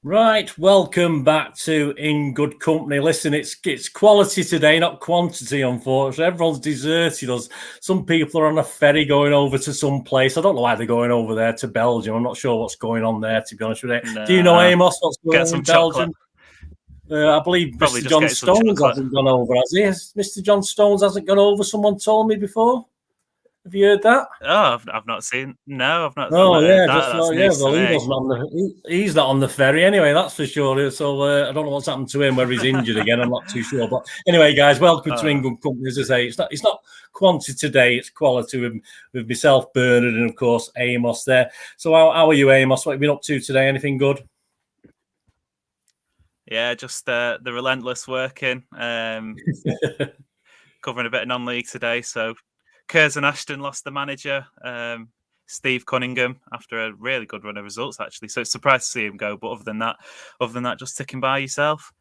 Right, welcome back to In Good Company. Listen, it's quality today, not quantity, unfortunately. Everyone's deserted us. Some people are on a ferry going over to some place. I don't know why they're going over there to Belgium. I'm not sure what's going on there, to be honest with you. Do you know, Amos, what's going Get on some in Belgium? chocolate. I believe Probably Mr. just John getting some Stones chocolate. hasn't gone over, has he? Mr. John Stones hasn't gone over, someone told me before. Have you heard that? Oh, I've not seen. No, I've not. Oh yeah, That's news well, to he me. wasn't on he's not on the ferry anyway. That's for sure. So I don't know what's happened to him, whether he's injured again. I'm not too sure. But anyway, guys, welcome to In Good Company. As I say, it's not quantity today; it's quality with myself, Bernard, and of course Amos there. So how are you, Amos? What have you been up to today? Anything good? Yeah, just the relentless working. Covering a bit of non-league today. So, Curzon Ashton lost the manager. Steve Cunningham after a really good run of results, actually. So it's surprised to see him go. But other than that, just ticking by yourself.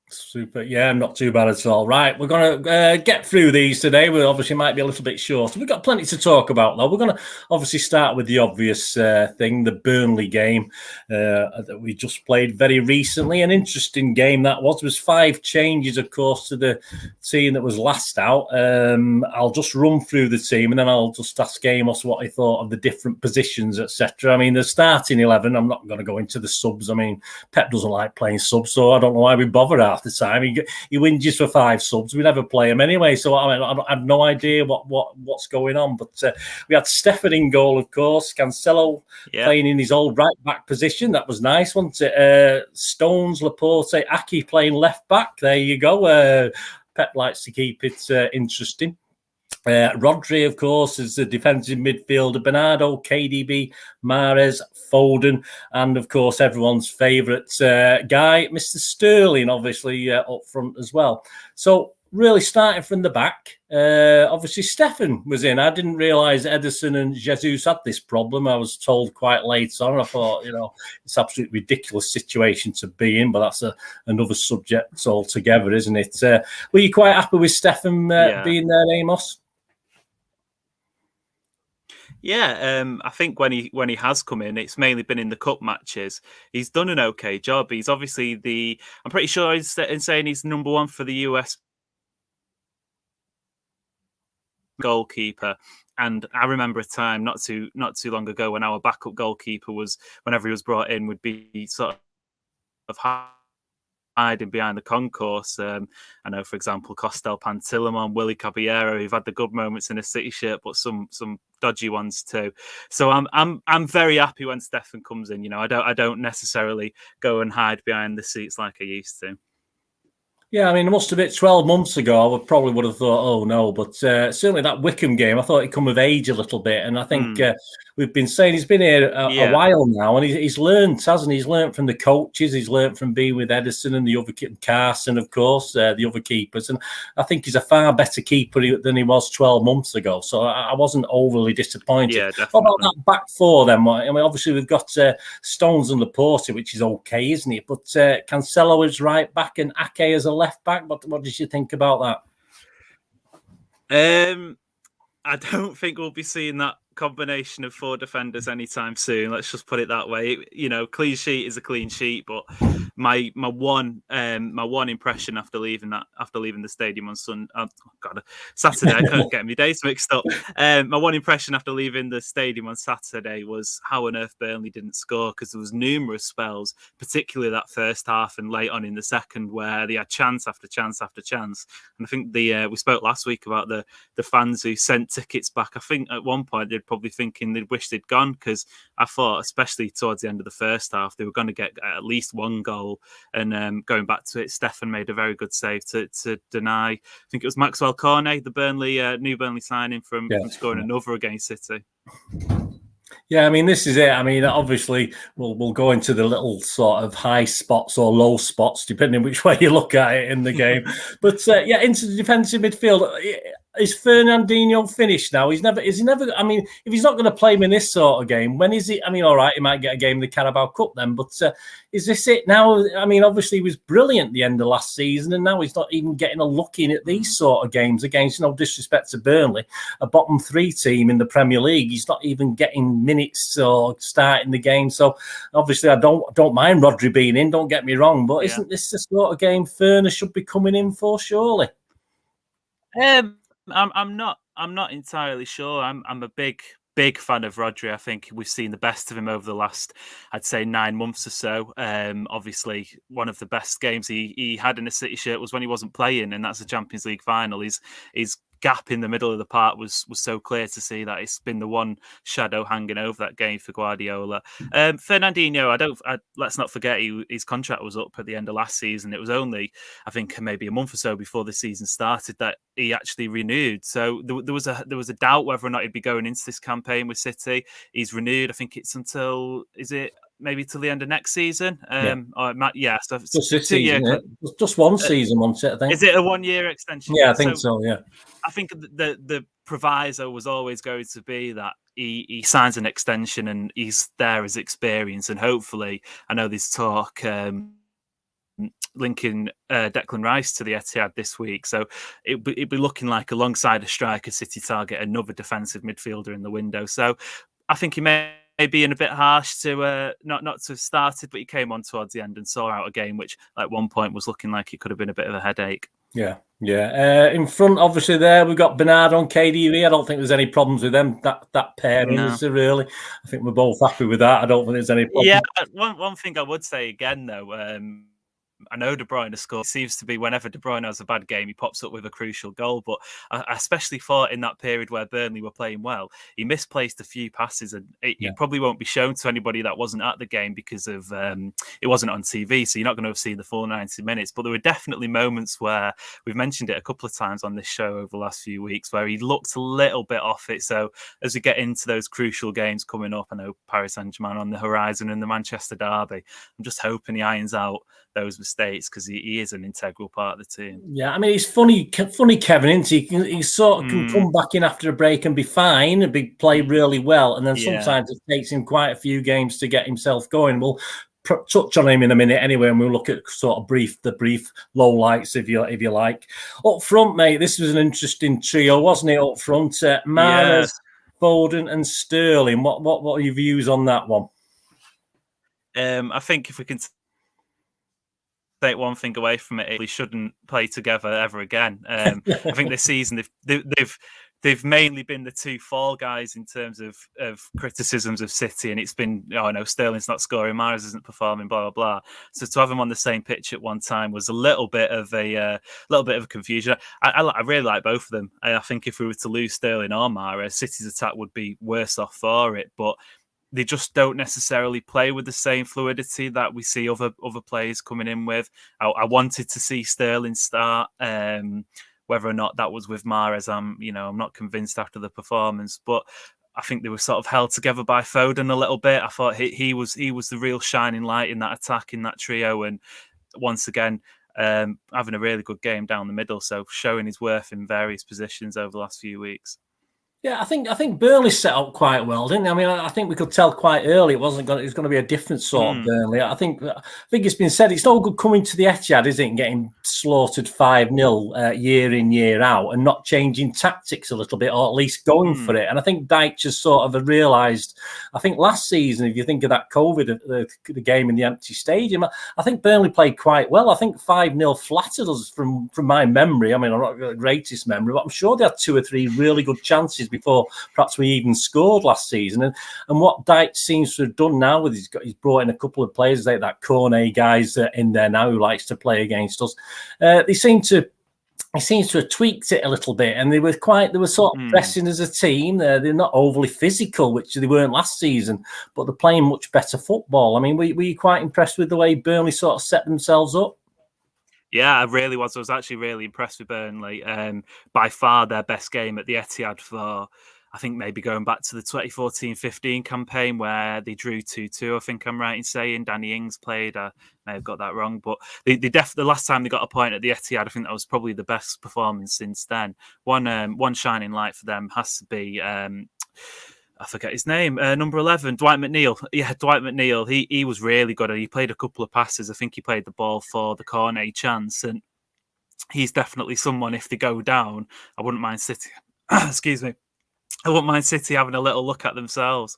Super. Yeah, not too bad at all. Right, we're going to get through these today. We obviously might be a little bit short. We've got plenty to talk about, though. We're going to obviously start with the obvious thing, the Burnley game that we just played very recently. An interesting game that was. There was 5 changes, of course, to the team that was last out. I'll just run through the team and then I'll just ask Amos what he thought of the different positions, etc. I mean, the starting 11, I'm not going to go into the subs. I mean, Pep doesn't like playing subs, so I don't know why we bother half the time. He whinges for 5 subs. We never play him anyway, so I have no idea what's going on. But we had Stefan in goal, of course. Cancelo playing in his old right back position. That was nice, wasn't it? Stones, Laporte, Aki playing left back. There you go. Pep likes to keep it interesting. Rodri, of course, is the defensive midfielder. Bernardo, KDB, Mahrez, Foden, and of course, everyone's favourite guy, Mr. Sterling, obviously up front as well. So, really starting from the back, obviously, Stefan was in. I didn't realise Ederson and Jesus had this problem. I was told quite late on. I thought, it's absolutely ridiculous situation to be in, but that's another subject altogether, isn't it? Were you quite happy with Stefan being there, Amos? Yeah, I think when he has come in, it's mainly been in the cup matches. He's done an okay job. He's obviously I'm pretty sure he's saying he's number 1 for the US goalkeeper. And I remember a time not too long ago when our backup goalkeeper was, whenever he was brought in, would be sort of hiding behind the concourse. I know, for example, Costel Pantilimon, Willy Caballero, who've had the good moments in a City shirt, but some dodgy ones too. So I'm very happy when Stefan comes in. I don't necessarily go and hide behind the seats like I used to. Yeah, I mean, it must have been 12 months ago. I probably would have thought, oh no, but certainly that Wickham game, I thought he'd come of age a little bit, and I think we've been saying he's been here a while now, and he's learned, hasn't he? He's learned from the coaches, he's learned from being with Ederson and the other Carson, of course, the other keepers, and I think he's a far better keeper than he was 12 months ago. So I wasn't overly disappointed. Yeah, definitely. What about that back 4 then? I mean, obviously we've got Stones and Laporte, which is okay, isn't it? But Cancelo is right back and Ake as a left back. What did you think about that? I don't think we'll be seeing that combination of 4 defenders anytime soon. Let's just put it that way. Clean sheet is a clean sheet, but my one impression after leaving the stadium on Saturday, I can't get my days mixed up. My one impression after leaving the stadium on Saturday was how on earth Burnley didn't score, because there was numerous spells, particularly that first half and late on in the second, where they had chance after chance after chance. And I think we spoke last week about the fans who sent tickets back. I think at one point they'd probably thinking they'd wish they'd gone, because I thought, especially towards the end of the first half, they were going to get at least 1 goal. And going back to it, Stefan made a very good save to deny, I think it was Maxwell Cornet, the new Burnley signing, from scoring another against City. Yeah, I mean, this is it. I mean, obviously, we'll go into the little sort of high spots or low spots, depending which way you look at it in the game. But into the defensive midfield, is Fernandinho finished now? Is he never? I mean, if he's not going to play him in this sort of game, when is he? I mean, all right, he might get a game in the Carabao Cup then, but is this it now? I mean, obviously he was brilliant at the end of last season, and now he's not even getting a look in at these sort of games against, no disrespect to Burnley, a bottom 3 team in the Premier League. He's not even getting minutes or starting the game. So obviously, I don't mind Rodri being in. Don't get me wrong, but isn't this the sort of game Ferner should be coming in for? Surely. I'm not entirely sure. I'm a big fan of Rodri. I think we've seen the best of him over the last, I'd say, 9 months or so. Obviously, one of the best games he had in a City shirt was when he wasn't playing, and that's the Champions League final. His gap in the middle of the park was so clear to see that it's been the one shadow hanging over that game for Guardiola. Fernandinho, let's not forget his contract was up at the end of last season. It was only, I think, maybe a month or so before the season started that he actually renewed. So there was a doubt whether or not he'd be going into this campaign with City. He's renewed. I think it's until, is it maybe till the end of next season? So just this season, just one season, wasn't it? I think. Is it a 1-year extension? Yeah, I think so. Yeah. I think the proviso was always going to be that he signs an extension and he's there as experience, and hopefully, I know there's talk linking Declan Rice to the Etihad this week, so it'd be looking like alongside a striker, City target another defensive midfielder in the window. So I think he may be in a bit harsh to not to have started, but he came on towards the end and saw out a game which at one point was looking like it could have been a bit of a headache. Yeah. In front, obviously, there we've got Bernardo and KDB. I don't think there's any problems with them. That pairing, is there really? I think we're both happy with that. I don't think there's any problem. Yeah, one thing I would say again though. I know De Bruyne scored. It seems to be whenever De Bruyne has a bad game, he pops up with a crucial goal. But I especially thought in that period where Burnley were playing well, he misplaced a few passes, and it probably won't be shown to anybody that wasn't at the game because of it wasn't on TV. So you're not going to have seen the full 90 minutes. But there were definitely moments where we've mentioned it a couple of times on this show over the last few weeks where he looked a little bit off it. So as we get into those crucial games coming up, I know Paris Saint-Germain on the horizon and the Manchester derby, I'm just hoping he irons out those mistakes because he is an integral part of the team. Yeah, I mean, he's funny Kevin, isn't he? He sort of can come back in after a break and be fine and play really well, and then sometimes it takes him quite a few games to get himself going. We'll touch on him in a minute anyway, and we'll look at sort of the brief low lights if you like. Up front, mate, this was an interesting trio, wasn't it? Up front, Mahrez, Foden, and Sterling. What are your views on that one? I think if we can take one thing away from it, we shouldn't play together ever again. I think this season they've mainly been the two fall guys in terms of criticisms of City, and it's been, Sterling's not scoring, Mahrez isn't performing, blah blah blah. So to have them on the same pitch at one time was a little bit of a confusion. I really like both of them. I think if we were to lose Sterling or Mahrez, City's attack would be worse off for it, but they just don't necessarily play with the same fluidity that we see other players coming in with. I wanted to see Sterling start. Whether or not that was with Mahrez, I'm not convinced after the performance. But I think they were sort of held together by Foden a little bit. I thought he was the real shining light in that attack, in that trio, and once again having a really good game down the middle. So showing his worth in various positions over the last few weeks. Yeah, I think Burnley set up quite well, didn't they? I mean, I think we could tell quite early it was going to be a different sort of Burnley. I think it's been said it's no good coming to the Etihad, is it, and getting slaughtered 5-0 year in, year out and not changing tactics a little bit, or at least going for it. And I think Dyche has sort of realised, I think last season, if you think of that COVID, the game in the empty stadium, I think Burnley played quite well. I think 5-0 flattered us from my memory. I mean, I'm not the greatest memory, but I'm sure they had 2 or 3 really good chances before perhaps we even scored last season. And what Dyche seems to have done now with he's brought in a couple of players like that Cornet guys in there now who likes to play against us. He seems to have tweaked it a little bit, and they were sort of pressing as a team. They're not overly physical, which they weren't last season, but they're playing much better football. I mean, were you quite impressed with the way Burnley sort of set themselves up? Yeah, I really was. I was actually really impressed with Burnley. By far their best game at the Etihad for, I think maybe going back to the 2014-15 campaign where they drew 2-2, I think I'm right in saying. Danny Ings played. I may have got that wrong, but the last time they got a point at the Etihad, I think that was probably the best performance since then. One shining light for them has to be I forget his name, number 11, Dwight McNeil. Yeah, Dwight McNeil. He was really good. He played a couple of passes. I think he played the ball for the Cornet chance, and he's definitely someone, if they go down, I wouldn't mind City. Excuse me. I wouldn't mind City having a little look at themselves.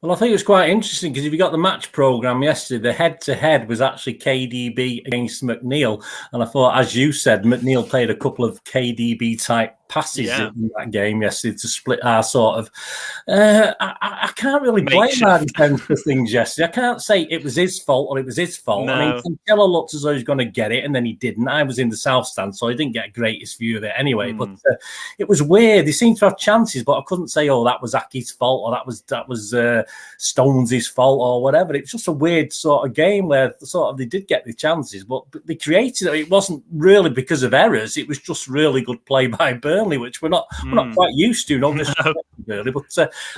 Well, I think it was quite interesting because if you got the match programme yesterday, the head-to-head was actually KDB against McNeil. And I thought, as you said, McNeil played a couple of KDB-type passes in that game yesterday to split our sort of... I can't really blame our defence for things yesterday. I can't say it was his fault or it was his fault. No. I mean, Cancelo looked as though he was going to get it, and then he didn't. I was in the south stand, so I didn't get a greatest view of it anyway. But it was weird. They seemed to have chances, but I couldn't say, oh, that was Aki's fault or that was Stones' fault or whatever. It was just a weird sort of game where sort of they did get the chances, but they created it. It wasn't really because of errors. It was just really good play by Burnley, which we're not quite used to. No disrespect to Burnley, but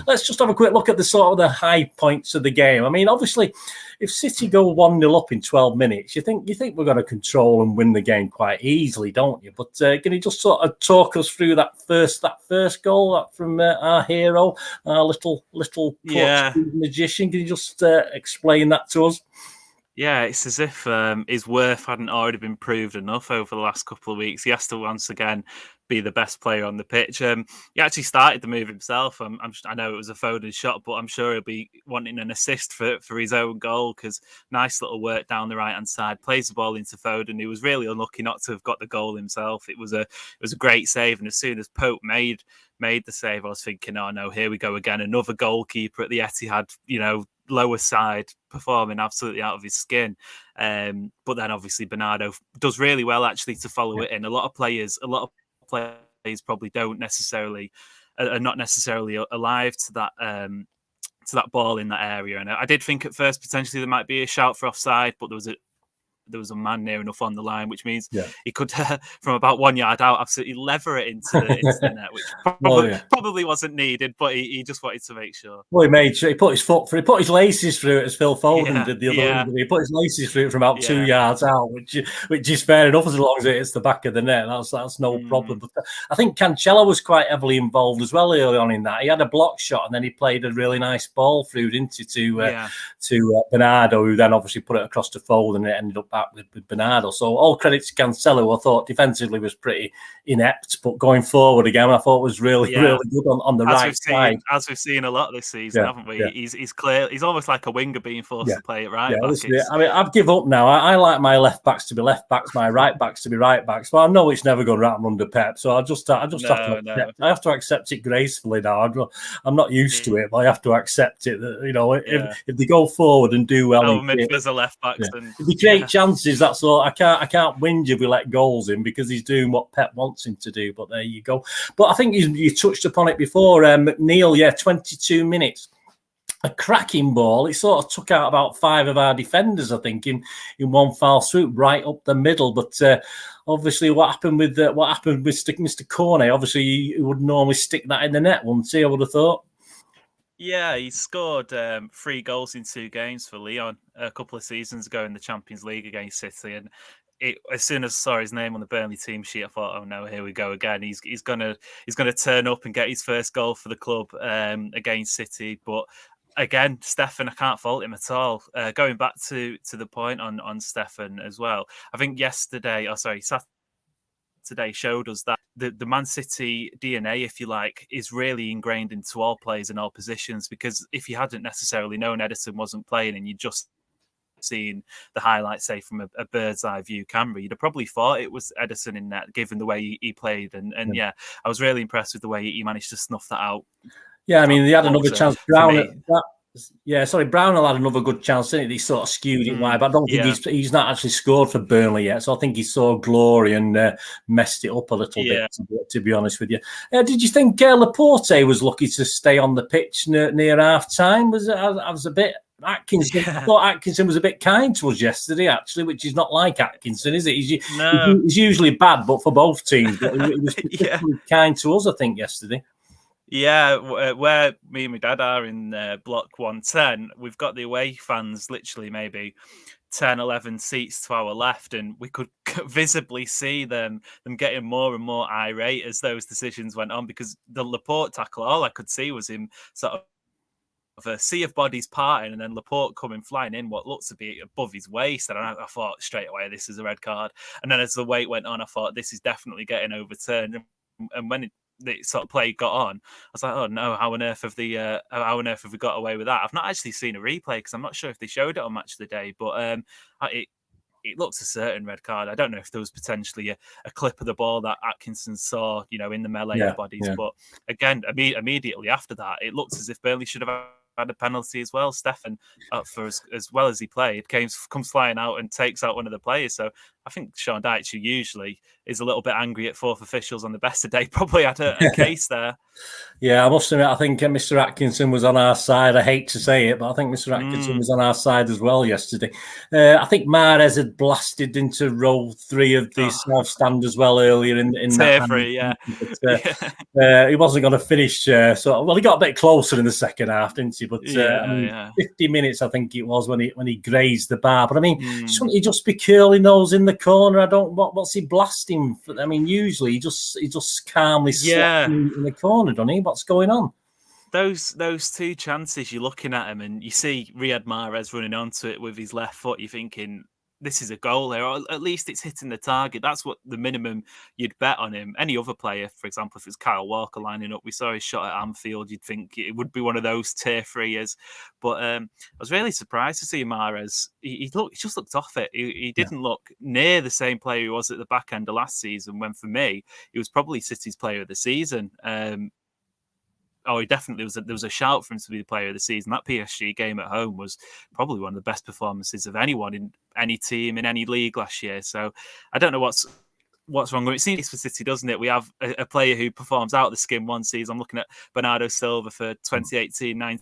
let's just have a quick look at the sort of the high points of the game. I mean, obviously, if City go 1-0 up in 12 minutes, you think we're going to control and win the game quite easily, don't you? But can you just sort of talk us through that first goal from our hero, our little magician? Can you just explain that to us? Yeah, it's as if his worth hadn't already been proved enough over the last couple of weeks. He has to once again be the best player on the pitch. He actually started the move himself. I know it was a Foden shot, but I'm sure he'll be wanting an assist for his own goal because nice little work down the right hand side. Plays the ball into Foden. He was really unlucky not to have got the goal himself. It was a great save, and as soon as Pope made the save, I was thinking, oh no, here we go again, another goalkeeper at the Etihad, lower side, performing absolutely out of his skin. But then obviously Bernardo does really well actually to follow it in. A lot of players probably don't necessarily are not necessarily alive to that ball in that area. And I did think at first potentially there might be a shout for offside, but there was a man near enough on the line, which means he could, from about 1 yard out, absolutely lever it into the net, which probably wasn't needed, but he just wanted to make sure. Well, he made sure he put his foot through, he put his laces through it as Phil Foden did the other one. He put his laces through it from about 2 yards out, which is fair enough as long as it hits the back of the net. That's no problem. But I think Cancelo was quite heavily involved as well early on in that. He had a block shot and then he played a really nice ball through to Bernardo, who then obviously put it across to Foden and it ended up back with Bernardo. So all credit to Cancelo. I thought defensively was pretty inept, but going forward again, I thought was really good on the right side. As we've seen a lot this season, haven't we? Yeah. He's clear. He's almost like a winger being forced to play it right back. I mean, I've given up now. I like my left backs to be left backs, my right backs to be right backs. But I know it's never going to happen under Pep, so I have to accept it gracefully now. I'm not used to it, but I have to accept it. That if they go forward and do well, midfielders are left backs. And if they create chances, that's all. I can't whinge if we let goals in because he's doing what Pep wants him to do. But there you go. But I think you touched upon it before, McNeil. 22 minutes. A cracking ball. It sort of took out about 5 of our defenders, I think, in one foul swoop right up the middle. But obviously, what happened with Mr. Cornet? Obviously, he would normally stick that in the net, wouldn't he? I would have thought. Yeah, he scored 3 goals in 2 games for Lyon a couple of seasons ago in the Champions League against City, and as soon as I saw his name on the Burnley team sheet, I thought, "Oh no, here we go again. He's gonna turn up and get his first goal for the club against City." But again, Stefan, I can't fault him at all. Going back to the point on Stefan as well, I think Saturday showed us that the Man City DNA, if you like, is really ingrained into all players in all positions. Because if you hadn't necessarily known Ederson wasn't playing and you just seen the highlights, say from a bird's eye view camera, you'd have probably thought it was Ederson in net, given the way he played. And I was really impressed with the way he managed to snuff that out. Yeah, I mean, they had another chance. Brown had another good chance, didn't he? He sort of skewed it wide, but I don't think he's not actually scored for Burnley yet. So I think he saw glory and messed it up a little bit, to be honest with you. Did you think Laporte was lucky to stay on the pitch near half time? I was a bit... Atkinson, I thought Atkinson was a bit kind to us yesterday, actually, which is not like Atkinson, is it? He's usually bad, but for both teams. But he was particularly kind to us, I think, yesterday. Yeah, where me and my dad are in block 110, we've got the away fans literally maybe 10, 11 seats to our left, and we could visibly see them getting more and more irate as those decisions went on, because the Laporte tackle, all I could see was him sort of a sea of bodies parting, and then Laporte coming flying in what looked to be above his waist. And I thought straight away, this is a red card. And then as the wait went on, I thought this is definitely getting overturned. And when the sort of play got on, I was like, oh no, how on earth have we got away with that? I've not actually seen a replay because I'm not sure if they showed it on Match of the Day, but it looks a certain red card. I don't know if there was potentially a clip of the ball that Atkinson saw, in the melee of bodies. Yeah. But again, immediately after that, it looked as if Burnley should have had a penalty as well. Stefan, for as well as he played, comes flying out and takes out one of the players. So I think Sean Dyche, who usually is a little bit angry at fourth officials on the best of day, probably had a case there. Yeah, I must admit, I think Mr. Atkinson was on our side. I hate to say it, but I think Mr. Atkinson was on our side as well yesterday. I think Mahrez had blasted into row 3 of the South Stand as well earlier in that. Free, yeah. But, he wasn't going to finish. He got a bit closer in the second half, didn't he? But 50 minutes, I think it was, when he grazed the bar. But I mean, shouldn't he just be curling those in the corner? What's he blasting for? I mean, usually he just calmly slaps in the corner, doesn't he? What's going on? Those 2 chances, you're looking at him and you see Riyad Mahrez running onto it with his left foot. You're thinking, this is a goal here, or at least it's hitting the target. That's what the minimum you'd bet on him. Any other player, for example, if it's Kyle Walker lining up, we saw his shot at Anfield, you'd think it would be one of those tier 3s. But I was really surprised to see Mahrez. He just looked off it. He didn't look near the same player he was at the back end of last season, when for me, he was probably City's player of the season. He definitely was. There was a shout for him to be the player of the season. That PSG game at home was probably one of the best performances of anyone in any team in any league last year. So I don't know what's wrong with it. It seems for City, doesn't it? We have a player who performs out of the skin one season. I'm looking at Bernardo Silva for 2018-19,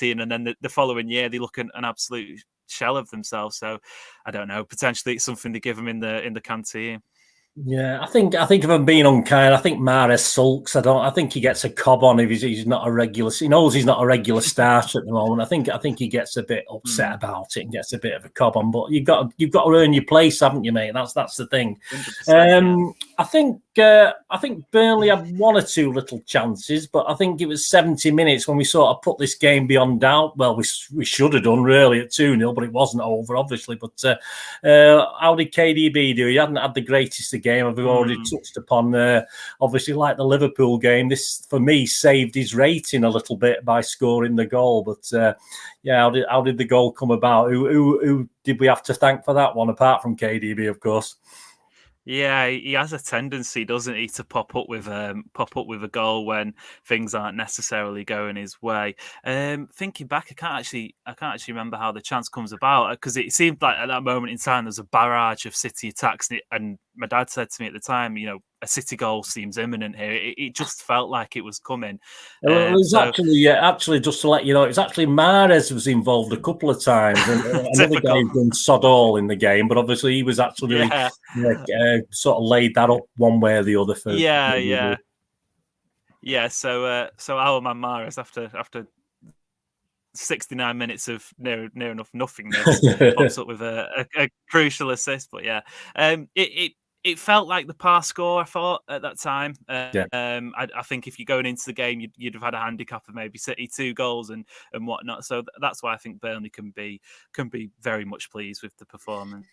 and then the following year they look an absolute shell of themselves. So I don't know. Potentially it's something to give them in the canteen. Yeah, I think if I'm being unkind, I think Mahrez sulks. I think he gets a cob on if he's not a regular. He knows he's not a regular starter at the moment. I think he gets a bit upset about it and gets a bit of a cob on. But you've got to earn your place, haven't you, mate? That's the thing. I think Burnley had 1 or 2 little chances, but I think it was 70 minutes when we sort of put this game beyond doubt. Well, we should have done really at 2-0, but it wasn't over, obviously. But how did KDB do? He hadn't had the greatest of game. I've already touched upon. Obviously, like the Liverpool game, this for me saved his rating a little bit by scoring the goal. But how did the goal come about? Who did we have to thank for that one, apart from KDB, of course? Yeah, he has a tendency, doesn't he, to pop up with a goal when things aren't necessarily going his way. Thinking back, I can't actually remember how the chance comes about, because it seemed like at that moment in time there's a barrage of City attacks, and my dad said to me at the time, a City goal seems imminent here. It just felt like it was coming. It was actually, just to let you know, it's actually Mahrez was involved a couple of times, and another guy done sod all in the game, but obviously he was actually sort of laid that up one way or the other. For So our man Mahrez, after 69 minutes of near enough nothingness, pops up with a crucial assist. But it felt like the pass score, I thought, at that time. I think if you're going into the game, you'd have had a handicap of maybe City 2 goals and whatnot. So that's why I think Burnley can be very much pleased with the performance.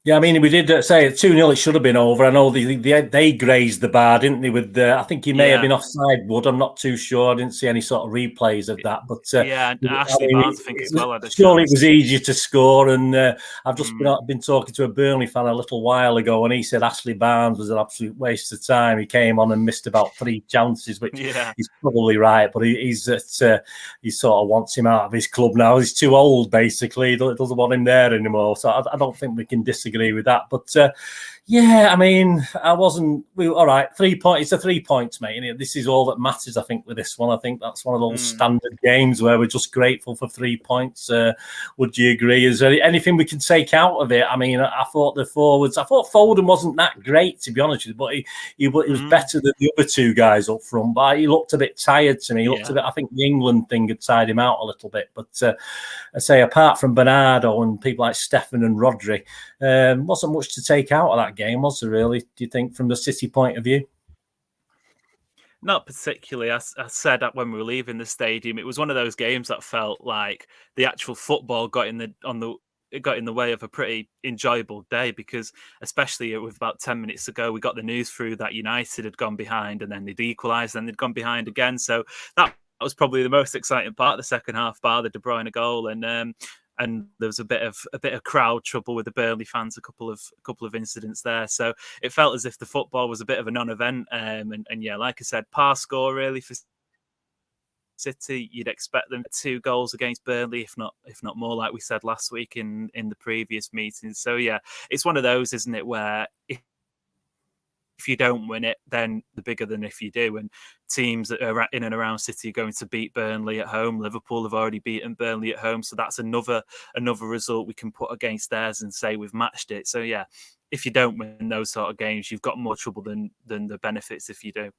Yeah, I mean, we did say at 2-0 it should have been over. I know they grazed the bar, didn't they? With I think he may have been offside, Wood. I'm not too sure. I didn't see any sort of replays of that. But Ashley Barnes, I think, as well. Surely it was easier to score. And I've just been talking to a Burnley fan a little while ago, and he said Ashley Barnes was an absolute waste of time. He came on and missed about 3 chances, which he's probably right. But he sort of wants him out of his club now. He's too old, basically. He doesn't want him there anymore. So I don't think we can disagree with that. But Yeah, I mean, I wasn't. All right, 3 points. It's a 3 points, mate. And this is all that matters, I think, with this one. I think that's one of those standard games where we're just grateful for 3 points. Would you agree? Is there anything we can take out of it? I mean, I thought the forwards. I thought Foden wasn't that great, to be honest with you, but he was better than the other two guys up front. But he looked a bit tired to me. He looked a bit. I think the England thing had tired him out a little bit. But I say, apart from Bernardo and people like Stefan and Rodri, wasn't much to take out of that game, was there really, do you think, from the City point of view? Not particularly. I said that when we were leaving the stadium, it was one of those games that felt like the actual football got in the way of a pretty enjoyable day, because especially with about 10 minutes ago, we got the news through that United had gone behind and then they'd equalised and they'd gone behind again. So that was probably the most exciting part of the second half, bar the De Bruyne goal. And there was a bit of crowd trouble with the Burnley fans, a couple of incidents there. So it felt as if the football was a bit of a non-event. And yeah, like I said, par score really for City. You'd expect them 2 goals against Burnley, if not more, like we said last week in the previous meetings. So yeah, it's one of those, isn't it, where if you don't win it, then the bigger than if you do. And teams that are in and around City are going to beat Burnley at home. Liverpool have already beaten Burnley at home, so that's another result we can put against theirs and say we've matched it. So yeah, if you don't win those sort of games, you've got more trouble than the benefits if you do.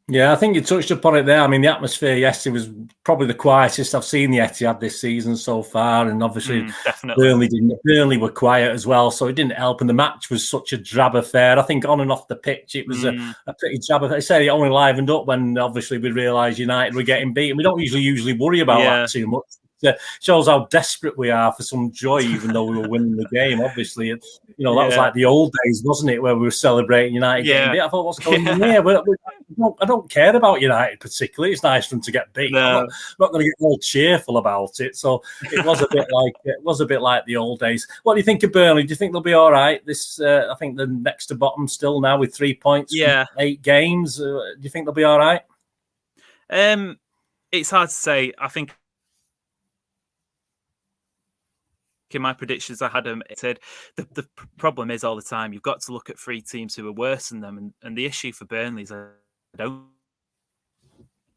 Yeah, I think you touched upon it there. I mean, the atmosphere yesterday was probably the quietest I've seen the Etihad this season so far, and obviously Burnley were quiet as well, so it didn't help. And the match was such a drab affair. I think on and off the pitch, it was a pretty drab affair. I say it only livened up when obviously we realised United were getting beaten. We don't usually worry about that too much. It shows how desperate we are for some joy, even though we were winning the game. Obviously, that was like the old days, wasn't it, where we were celebrating United getting beat? I thought, what's going on here? I don't care about United particularly. It's nice for them to get beat. No. I'm not going to get all cheerful about it. So it was a bit like the old days. What do you think of Burnley? Do you think they'll be all right? I think they're next to bottom still now with 3 points from 8 games. Do you think they'll be all right? It's hard to say. I think in my predictions, I had them. It said the problem is all the time you've got to look at 3 teams who are worse than them, and the issue for Burnley is I don't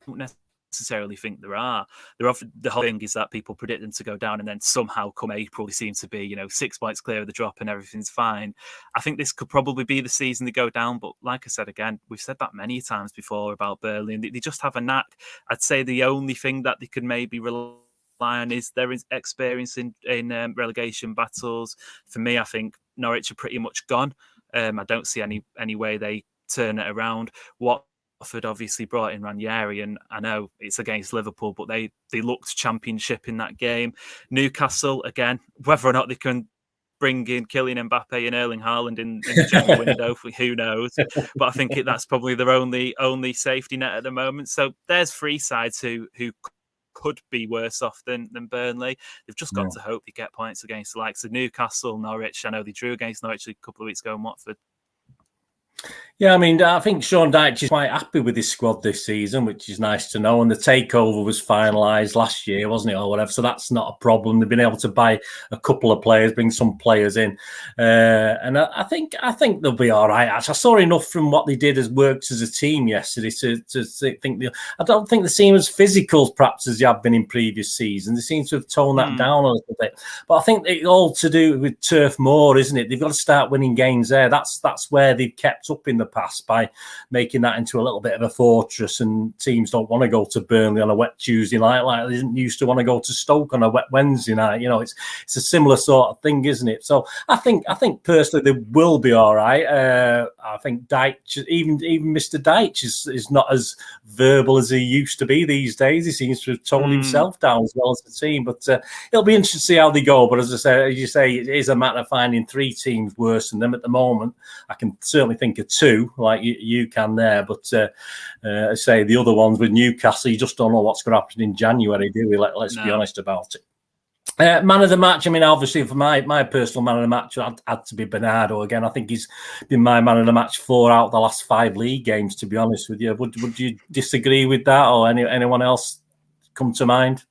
necessarily think there are. The whole thing is that people predict them to go down, and then somehow come April they seem to be 6 points clear of the drop and everything's fine. I think this could probably be the season they go down, but like I said again, we've said that many times before about Burnley, and they just have a knack. I'd say the only thing that they could maybe rely on is their experience in relegation battles. For me, I think Norwich are pretty much gone. I don't see any way they turn it around. Watford obviously brought in Ranieri, and I know it's against Liverpool, but they looked championship in that game. Newcastle, again, whether or not they can bring in Kylian Mbappe and Erling Haaland in the January window, who knows? But I think that's probably their only safety net at the moment. So there's 3 sides who could be worse off than Burnley. They've just got to hope they get points against the likes of Newcastle, Norwich. I know they drew against Norwich a couple of weeks ago in Watford. Yeah, I mean, I think Sean Dyche is quite happy with his squad this season, which is nice to know. And the takeover was finalised last year, wasn't it, or whatever? So that's not a problem. They've been able to buy a couple of players, bring some players in, and I think they'll be all right. Actually, I saw enough from what they did as worked as a team yesterday to think. I don't think they seem as physical, perhaps, as they have been in previous seasons. They seem to have toned that down a little bit. But I think it's all to do with Turf Moor, isn't it? They've got to start winning games there. That's where they've kept up in the past by making that into a little bit of a fortress, and teams don't want to go to Burnley on a wet Tuesday night like they didn't used to want to go to Stoke on a wet Wednesday night. It's a similar sort of thing, isn't it? So I think personally they will be all right. I think Dyche, even Mr. Dyche is not as verbal as he used to be these days. He seems to have toned himself down as well as the team, but it'll be interesting to see how they go. But as you say, it is a matter of finding 3 teams worse than them at the moment. I can certainly think of 2, like you can there, but I say the other ones with Newcastle, you just don't know what's going to happen in January, do we? Let's be honest about it. Man of the match, I mean, obviously for my personal man of the match, I'd had to be Bernardo again. I think he's been my man of the match 4 out of the last 5 league games, to be honest with you. Would you disagree with that, or anyone else come to mind?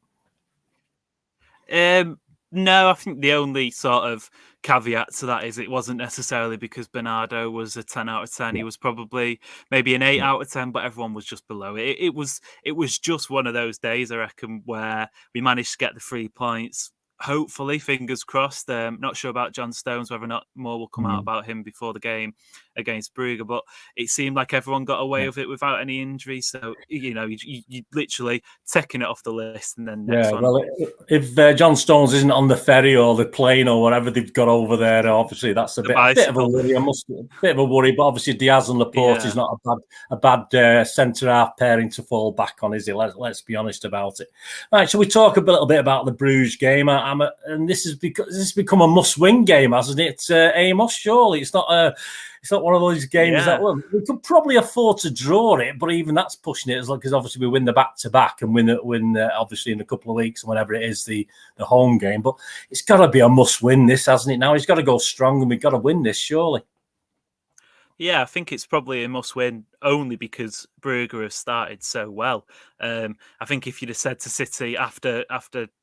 No, I think the only sort of caveat to that is it wasn't necessarily because Bernardo was a 10 out of 10. He was probably maybe an 8 out of 10, but everyone was just below it. It was just one of those days, I reckon, where we managed to get the 3 points. Hopefully, fingers crossed. Not sure about John Stones, whether or not more will come out about him before the game against Brugge, but it seemed like everyone got away with it without any injuries. So, you literally taking it off the list and then next one. Well, if John Stones isn't on the ferry or the plane or whatever they've got over there, obviously that's a bit of a worry. A bit of a worry, but obviously Diaz and Laporte is not a bad centre half pairing to fall back on, is he? Let's be honest about it. Right, so we talk a little bit about the Bruges game, and this has become a must-win game, hasn't it? Amos, surely it's not one of those games that we could probably afford to draw it, but even that's pushing it as because obviously we win the back-to-back and win obviously in a couple of weeks and whenever it is the home game. But it's got to be a must-win, this, hasn't it? Now he's got to go strong, and we've got to win this, surely. Yeah, I think it's probably a must-win only because Brugge have started so well. I think if you'd have said to City after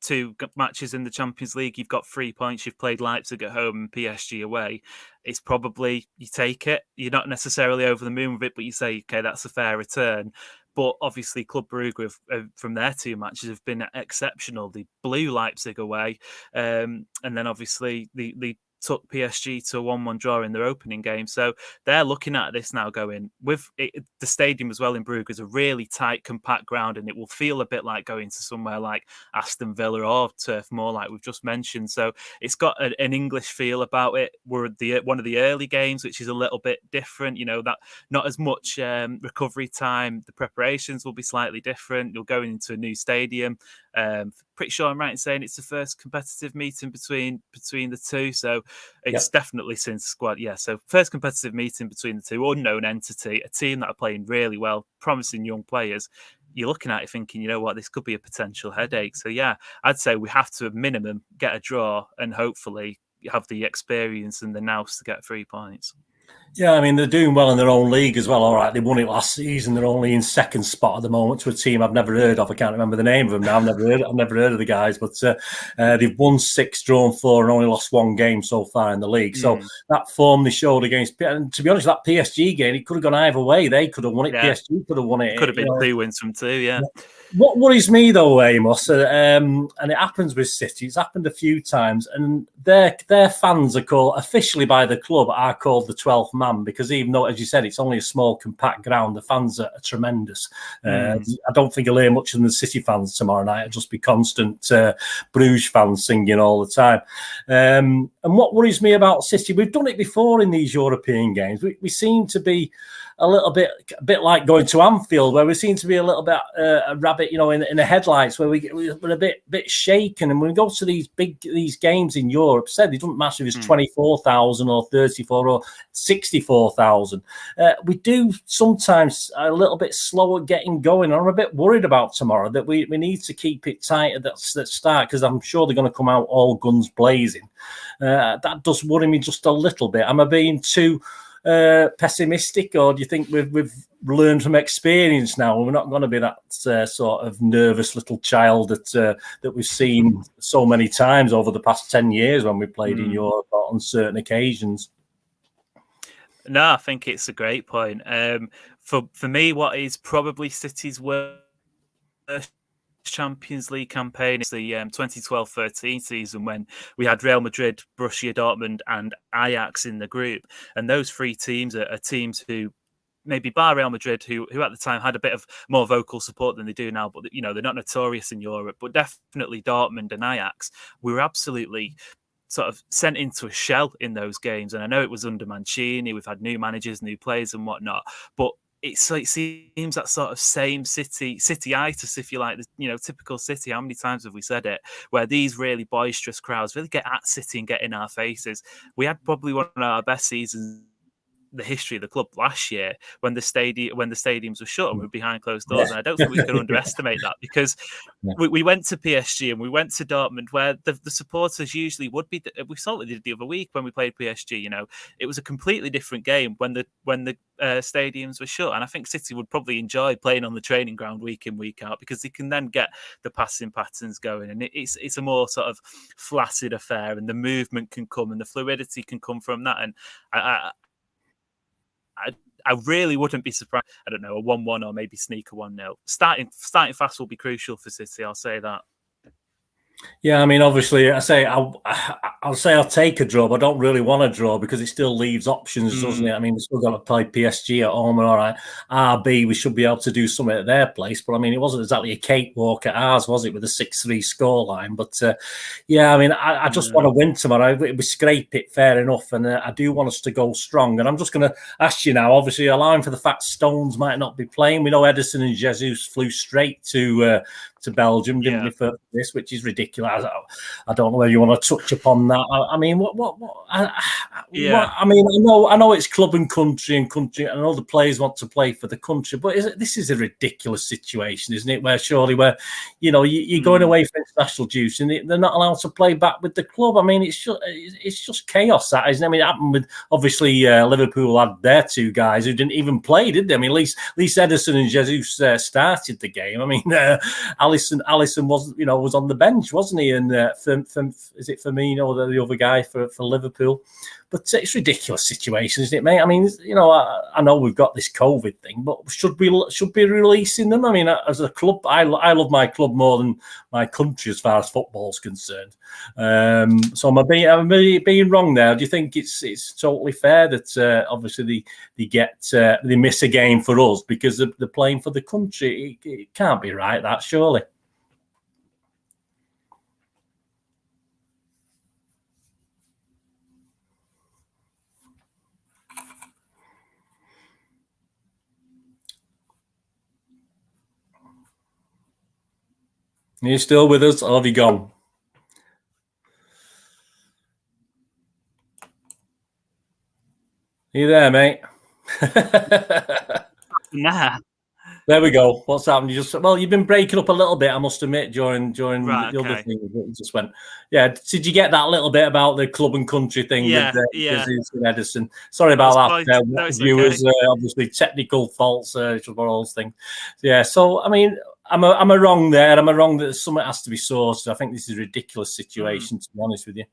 2 matches in the Champions League, you've got 3 points, you've played Leipzig at home and PSG away, it's probably, you take it. You're not necessarily over the moon with it, but you say, okay, that's a fair return. But obviously, Club Brugge from their 2 matches have been exceptional. They blew Leipzig away, and then obviously they took PSG to a 1-1 draw in their opening game. So they're looking at this now going, with it, the stadium as well in Brugge is a really tight, compact ground, and it will feel a bit like going to somewhere like Aston Villa or Turf Moor, like we've just mentioned. So it's got an English feel about it. We're at one of the early games, which is a little bit different, that not as much recovery time. The preparations will be slightly different. You're going into a new stadium. Pretty sure I'm right in saying it's the first competitive meeting between the two. So it's definitely since squad. Yeah. So first competitive meeting between the two, unknown entity, a team that are playing really well, promising young players. You're looking at it thinking, you know what, this could be a potential headache. So yeah, I'd say we have to at minimum get a draw and hopefully have the experience and the nous to get 3 points. Yeah, I mean, they're doing well in their own league as well. All right, they won it last season. They're only in second spot at the moment to a team I've never heard of. I can't remember the name of them now. I've never heard of the guys, but they've won 6, drawn 4, and only lost 1 game so far in the league. So that form they showed against, and to be honest, that PSG game, it could have gone either way. They could have won it. Yeah. PSG could have won it. Could have been 2 wins from 2, yeah. What worries me though, Amos, and it happens with City, it's happened a few times, and their fans are called, officially by the club, are called the 12th man, because even though, as you said, it's only a small, compact ground, the fans are tremendous. I don't think you'll hear much of the City fans tomorrow night. It'll just be constant Bruges fans singing all the time. And what worries me about City, we've done it before in these European games. We seem to be a bit like going to Anfield, where we seem to be a little bit a rabbit, in the headlights, where we're a bit shaken. And when we go to these games in Europe, it doesn't matter if it's 24,000 or 34 or 64,000. We do sometimes a little bit slower getting going. I'm a bit worried about tomorrow that we need to keep it tight at that start, because I'm sure they're going to come out all guns blazing. That does worry me just a little bit. Am I being too pessimistic, or do you think we've learned from experience now? We're not going to be that sort of nervous little child that we've seen so many times over the past 10 years when we played in Europe on certain occasions. No, I think it's a great point. For me, what is probably City's worst Champions League campaign is the 2012-13 season, when we had Real Madrid, Borussia Dortmund and Ajax in the group. And those 3 teams are teams who, maybe bar Real Madrid, who at the time had a bit of more vocal support than they do now, but they're not notorious in Europe, but definitely Dortmund and Ajax, we were absolutely sort of sent into a shell in those games. And I know it was under Mancini, we've had new managers, new players and whatnot, but it seems that sort of same City-itis, if you like, typical City. How many times have we said it? Where these really boisterous crowds really get at City and get in our faces. We had probably one of our best seasons the history of the club last year when the stadiums were shut and we were behind closed doors. And I don't think we can underestimate that, because we went to PSG and we went to Dortmund, where the supporters usually would be. We saw what they did the other week when we played PSG. It was a completely different game when the stadiums were shut. And I think City would probably enjoy playing on the training ground week in, week out, because they can then get the passing patterns going, and it's a more sort of flaccid affair, and the movement can come and the fluidity can come from that. And I really wouldn't be surprised. I don't know, a 1-1 or maybe sneak a 1-0. Starting fast will be crucial for City. I'll say that. Yeah, I mean, obviously, I'll say I'll take a draw, but I don't really want a draw because it still leaves options, doesn't it? I mean, we've still got to play PSG at home, and all right, RB, we should be able to do something at their place. But I mean, it wasn't exactly a cakewalk at ours, was it, with a 6-3 scoreline? But yeah, I mean, I just want to win tomorrow. We scrape it, fair enough, and I do want us to go strong. And I'm just going to ask you now, obviously, allowing for the fact Stones might not be playing. We know Ederson and Jesus flew straight to Belgium, didn't they, for this, which is ridiculous. I don't know whether you want to touch upon that. I mean, I mean, I know it's club and country, and I know the players want to play for the country, but this is a ridiculous situation, isn't it? Where you're going away for international duty and they're not allowed to play back with the club. I mean, it's just chaos, that isn't it? I mean, it happened with, obviously, Liverpool had their two guys who didn't even play, did they? I mean, at least Ederson and Jesus started the game. I mean, Alisson was on the bench, wasn't he? And is it Firmino, the other guy for Liverpool? But it's a ridiculous situation, isn't it, mate? I mean, I know we've got this COVID thing, but should be releasing them. I mean, as a club, I love my club more than my country as far as football's concerned. So am I being wrong there? Do you think it's totally fair that obviously they miss a game for us because they're playing for the country? It can't be right, that, surely. Are you still with us, or have you gone? Are you there, mate? Nah. There we go. What's happened? You've been breaking up a little bit, I must admit, during right, the other thing. It just went. Yeah. Did you get that little bit about the club and country thing with Jesus and Ederson? Sorry about that. Viewers, obviously technical faults, one of those things. Yeah. So I mean, am I wrong there? Am I wrong that something has to be sorted? I think this is a ridiculous situation, to be honest with you.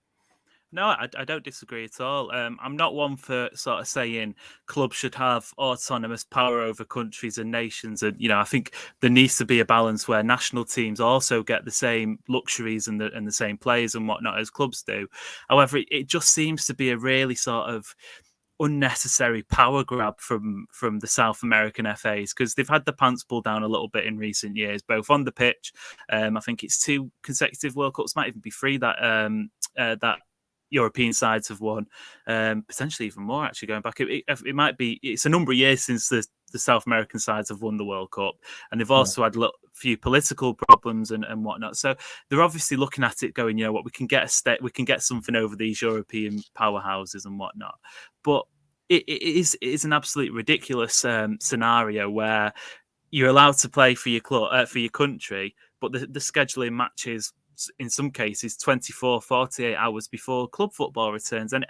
No, I don't disagree at all. I'm not one for sort of saying clubs should have autonomous power over countries and nations. And, I think there needs to be a balance where national teams also get the same luxuries and the same players and whatnot as clubs do. However, it just seems to be a really sort of unnecessary power grab from the South American FAs, because they've had the pants pulled down a little bit in recent years, both on the pitch. I think it's 2 consecutive World Cups, might even be 3 that European sides have won, potentially even more, actually, going back. It might be, it's a number of years since the South American sides have won the World Cup, and they've also had a few political problems and whatnot. So they're obviously looking at it going, we can get something over these European powerhouses and whatnot. But it is an absolutely ridiculous scenario where you're allowed to play for your club, for your country, but the scheduling matches in some cases 24, 48 hours before club football returns. And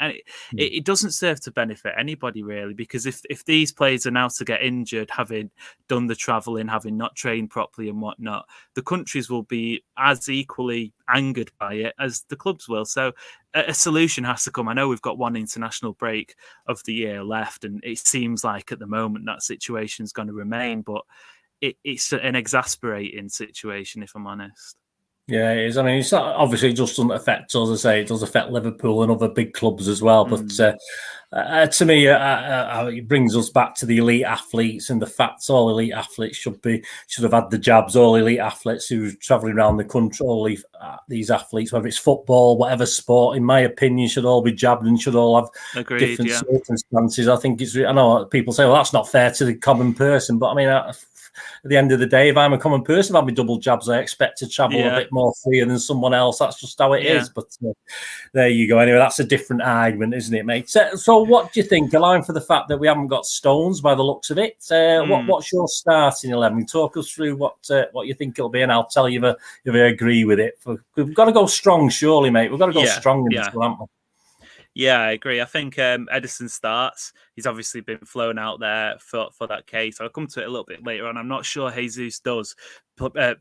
it doesn't serve to benefit anybody, really, because if these players are now to get injured, having done the travelling, having not trained properly and whatnot, the countries will be as equally angered by it as the clubs will. So a solution has to come. I know we've got one international break of the year left, and it seems like at the moment that situation is going to remain, but it's an exasperating situation, if I'm honest. Yeah, it is. I mean, it's not, obviously, it just doesn't affect us. As I say, it does affect Liverpool and other big clubs as well. But to me, it brings us back to the elite athletes and the facts. All elite athletes should have had the jabs. All elite athletes who are travelling around the country, all these athletes, whether it's football, whatever sport, in my opinion, should all be jabbed and should all have different circumstances. I think I know people say, well, that's not fair to the common person, but I mean, at the end of the day, if I'm a common person, if I'm double jabs, I expect to travel a bit more freer than someone else. That's just how it is. But there you go. Anyway, that's a different argument, isn't it, mate? So what do you think, allowing for the fact that we haven't got Stones by the looks of it? What's your starting 11? Talk us through what you think it'll be, and I'll tell you if I agree with it. We've got to go strong, surely, mate. We've got to go strong in this one, haven't we? Yeah, I agree. I think Ederson starts. He's obviously been flown out there for that case. I'll come to it a little bit later on. I'm not sure Jesus does,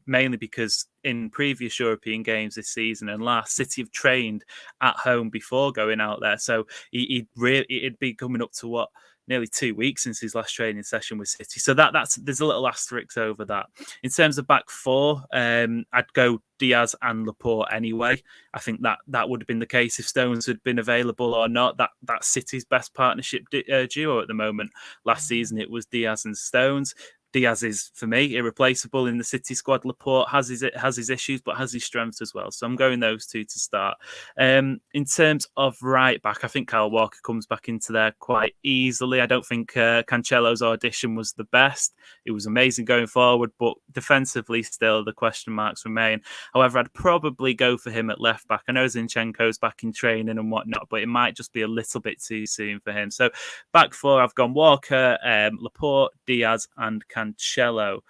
mainly because in previous European games this season and last, City have trained at home before going out there. So it'd be coming up to nearly 2 weeks since his last training session with City. So there's a little asterisk over that. In terms of back four, I'd go Diaz and Laporte anyway. I think that would have been the case if Stones had been available or not. That's City's best partnership duo at the moment. Last season it was Diaz and Stones. Diaz is, for me, irreplaceable in the City squad. Laporte has his issues, but has his strengths as well. So I'm going those two to start. In terms of right back, I think Kyle Walker comes back into there quite easily. I don't think Cancelo's audition was the best. It was amazing going forward, but defensively still the question marks remain. However, I'd probably go for him at left back. I know Zinchenko's back in training and whatnot, but it might just be a little bit too soon for him. So back four, I've gone Walker, Laporte, Diaz and Cancelo.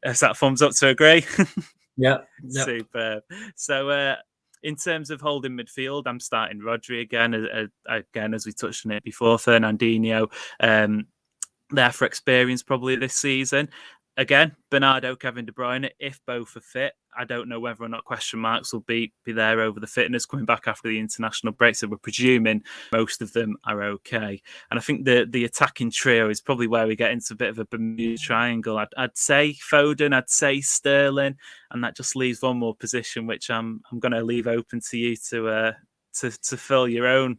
Is that thumbs up to agree? Yeah. Superb. So in terms of holding midfield, I'm starting Rodri again, as we touched on it before. Fernandinho, there for experience probably this season. Again, Bernardo, Kevin De Bruyne, if both are fit, I don't know whether or not question marks will be there over the fitness coming back after the international break. So we're presuming most of them are okay. And I think the attacking trio is probably where we get into a bit of a Bermuda Triangle. I'd say Foden, I'd say Sterling, and that just leaves one more position, which I'm going to leave open to you to fill your own.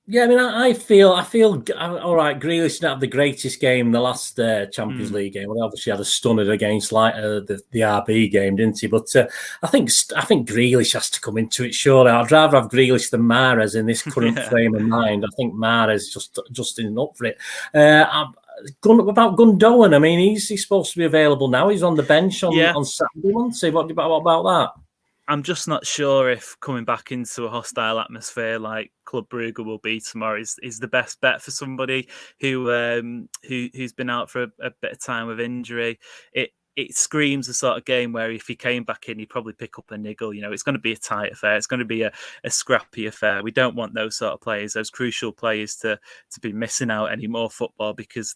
Yeah, I mean, I feel all right. Grealish didn't have the greatest game in the last Champions League game. Well, obviously had a stunner against the RB game, didn't he? But I think Grealish has to come into it. Surely, I'd rather have Grealish than Mahrez in this current frame of mind. I think Mahrez just isn't up for it. About Gundogan, I mean, he's supposed to be available now. He's on the bench on Saturday. Won't he? What about that? I'm just not sure if coming back into a hostile atmosphere like Club Brugge will be tomorrow is the best bet for somebody who's been out for a bit of time with injury. It screams the sort of game where if he came back in, he'd probably pick up a niggle. You know, it's going to be a tight affair. It's going to be a scrappy affair. We don't want those sort of players, those crucial players, to be missing out any more football because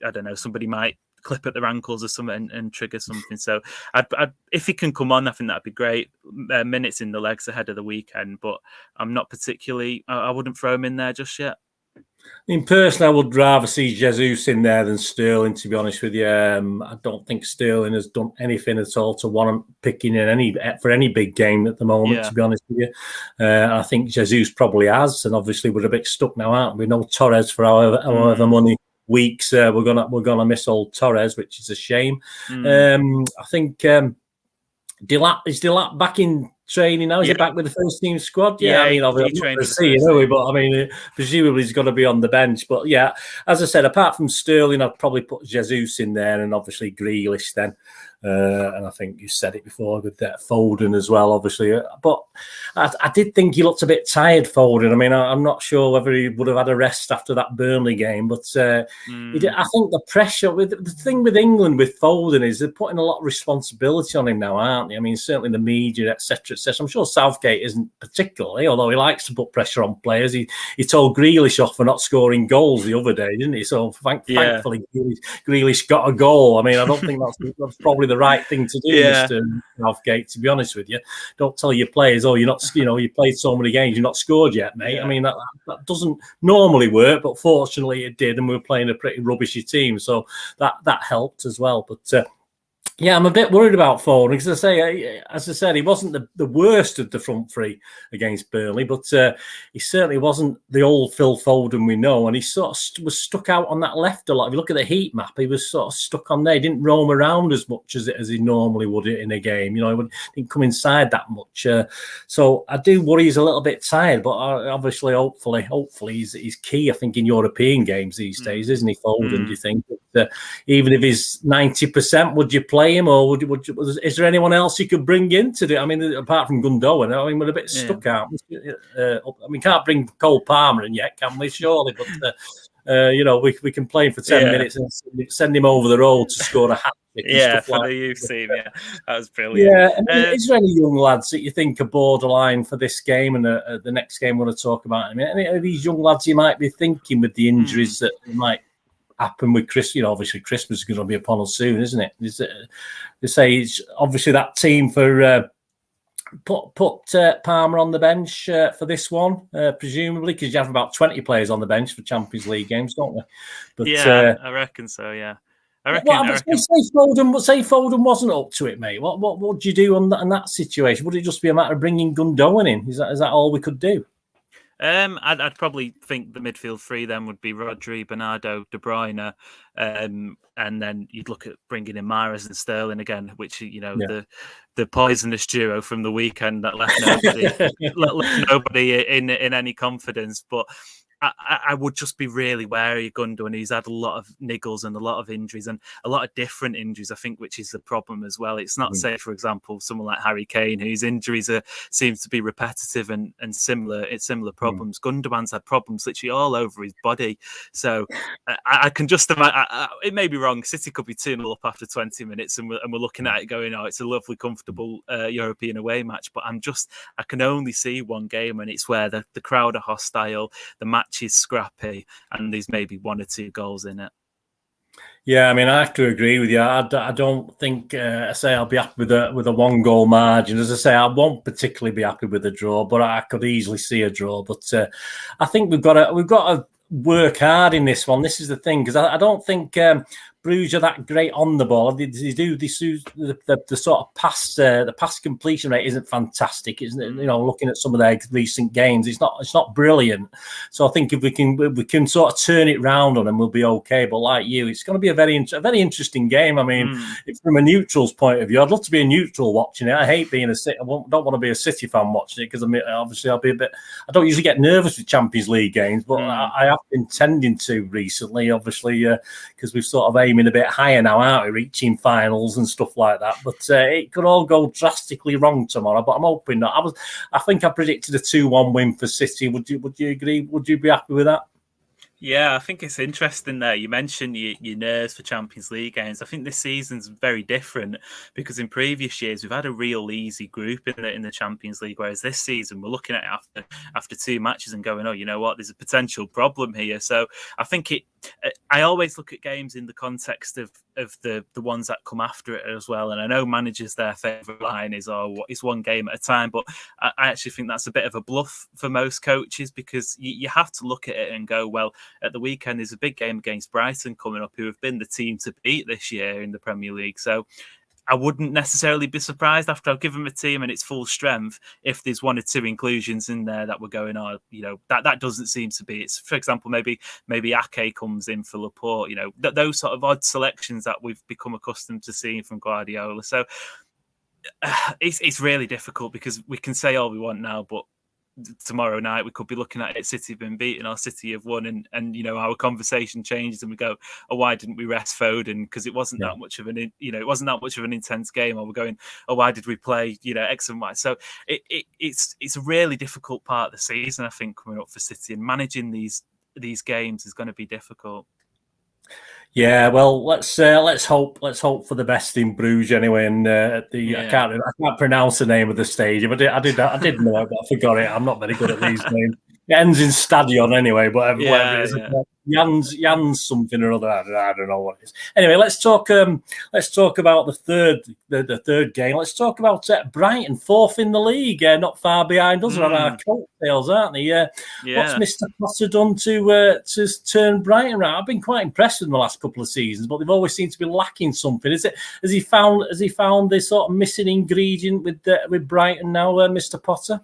I don't know, somebody might clip at their ankles or something and trigger something. So I'd if he can come on, I think that'd be great. Minutes in the legs ahead of the weekend, but I'm not particularly, I wouldn't throw him in there just yet. I mean, personally, I would rather see Jesus in there than Sterling, to be honest with you. I don't think Sterling has done anything at all to warrant picking in for any big game at the moment, to be honest with you. I think Jesus probably has, and obviously we're a bit stuck now, aren't we? No Torres for however many weeks. We're gonna miss old Torres, which is a shame. I think Delap back in training now. Is he back with the first team squad? Yeah, I mean, obviously, but I mean, presumably he's got to be on the bench. But yeah, as I said, apart from Sterling, I'd probably put Jesus in there, and obviously Grealish then. And I think you said it before with that Foden as well, obviously. But I did think he looked a bit tired, Foden. I mean, I'm not sure whether he would have had a rest after that Burnley game. But I think the pressure, the thing with England with Foden is they're putting a lot of responsibility on him now, aren't they? I mean, certainly the media, etc., etc. I'm sure Southgate isn't particularly, although he likes to put pressure on players. He told Grealish off for not scoring goals the other day, didn't he? So thankfully, Grealish got a goal. I mean, I don't think that's probably the right thing to do, Mr. Southgate, to be honest with you. Don't tell your players, you played so many games, you're not scored yet, mate. I mean, that doesn't normally work, but fortunately it did, and we were playing a pretty rubbishy team, so that helped as well. But yeah, I'm a bit worried about Foden because as I said, he wasn't the worst of the front three against Burnley, but he certainly wasn't the old Phil Foden we know, and he sort of was stuck out on that left a lot. If you look at the heat map, he was sort of stuck on there. He didn't roam around as much as he normally would in a game. You know, he didn't come inside that much. So I do worry he's a little bit tired, but obviously, hopefully he's key, I think, in European games these days, isn't he, Foden, do you think? even if he's 90%, would you play him, or is there anyone else you could bring in to do? I mean, apart from Gundogan, I mean, we're a bit stuck out. I mean, can't bring Cole Palmer in yet, can we? Surely, but we can play him for 10 minutes and send him over the road to score a hat trick. Yeah, stuff for like the youth team. Yeah, that was brilliant. Yeah, is there any young lads that you think are borderline for this game and the next game we're going to talk about? I mean, any of these young lads you might be thinking with the injuries that might happen with Chris? Obviously Christmas is going to be upon us soon, isn't it? They say it's obviously that team for put Palmer on the bench for this one, presumably, because you have about 20 players on the bench for Champions League games, don't we? But I reckon so. Yeah. I reckon. Say Foden wasn't up to it, mate. What would you do on that situation? Would it just be a matter of bringing Gundogan in? Is that all we could do? I'd probably think the midfield three then would be Rodri, Bernardo, De Bruyne, and then you'd look at bringing in Mahrez and Sterling again, which the poisonous duo from the weekend that left nobody in any confidence. But I would just be really wary of Gundogan. He's had a lot of niggles and a lot of injuries and a lot of different injuries, I think, which is the problem as well. It's not, say, for example, someone like Harry Kane, whose injuries seems to be repetitive and similar. It's similar problems. Gundogan's had problems literally all over his body. So I can just imagine, it may be wrong. City could be 2-0 up after 20 minutes and we're looking at it going, it's a lovely, comfortable European away match. But I can only see one game, and it's where the crowd are hostile, the match is scrappy, and there's maybe 1 or 2 goals in it. Yeah, I mean, I have to agree with you. I don't think I'll be happy with a 1-goal margin. As I say, I won't particularly be happy with a draw, but I could easily see a draw. But I think we've got to work hard in this one. This is the thing, because I don't think Bruges are that great on the ball. They do the sort of pass. The pass completion rate isn't fantastic, isn't it? Looking at some of their recent games, it's not brilliant. So I think if we can sort of turn it round on them, we'll be okay. But like you, it's going to be a very interesting game. I mean, from a neutral's point of view, I'd love to be a neutral watching it. I hate being a City. I don't want to be a City fan watching it, because obviously I'll be a bit. I don't usually get nervous with Champions League games, but I have been tending to recently, obviously, because we've sort of aiming a bit higher now, aren't we, reaching finals and stuff like that. But it could all go drastically wrong tomorrow, but I'm hoping not. I think I predicted a 2-1 win for City. Would you agree? Would you be happy with that? Yeah, I think it's interesting there. You mentioned your nerves for Champions League games. I think this season's very different, because in previous years we've had a real easy group in the Champions League, whereas this season we're looking at it after 2 matches and going, you know what, there's a potential problem here. So I think I always look at games in the context of the ones that come after it as well. And I know managers, their favourite line is, it's 1 game at a time. But I actually think that's a bit of a bluff for most coaches, because you have to look at it and go, well, at the weekend there's a big game against Brighton coming up, who have been the team to beat this year in the Premier League. So I wouldn't necessarily be surprised after I've given a team and its full strength if there's 1 or 2 inclusions in there that we're going, that doesn't seem to be. It's, for example, maybe Ake comes in for Laporte, those sort of odd selections that we've become accustomed to seeing from Guardiola. So it's really difficult, because we can say all we want now, but tomorrow night we could be looking at it, City have been beaten or City have won, and our conversation changes and we go, why didn't we rest Foden, because it wasn't that much of an it wasn't that much of an intense game, or we're going, why did we play X and Y. So it's a really difficult part of the season, I think, coming up for City, and managing these games is going to be difficult. Yeah, well, let's hope for the best in Bruges anyway. And I can't pronounce the name of the stadium. I did know it, but I forgot it. I'm not very good at these names. It ends in Stadion anyway, whatever it is. Jans something or other. I don't know what it is. Anyway, let's talk about the third game. Let's talk about Brighton, 4th in the league, not far behind us. On our coattails, aren't they? What's Mr. Potter done to turn Brighton around? I've been quite impressed with them the last couple of seasons, but they've always seemed to be lacking something. Has he found this sort of missing ingredient with Brighton now, Mr. Potter?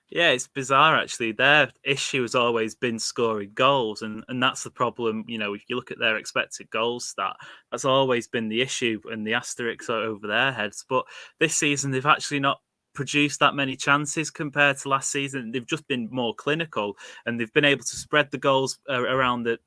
Yeah, it's bizarre, actually. Their issue has always been scoring goals, and that's the problem. If you look at their expected goals stat, that's always been the issue and the asterisk over their heads. But this season, they've actually not produced that many chances compared to last season. They've just been more clinical, and they've been able to spread the goals around the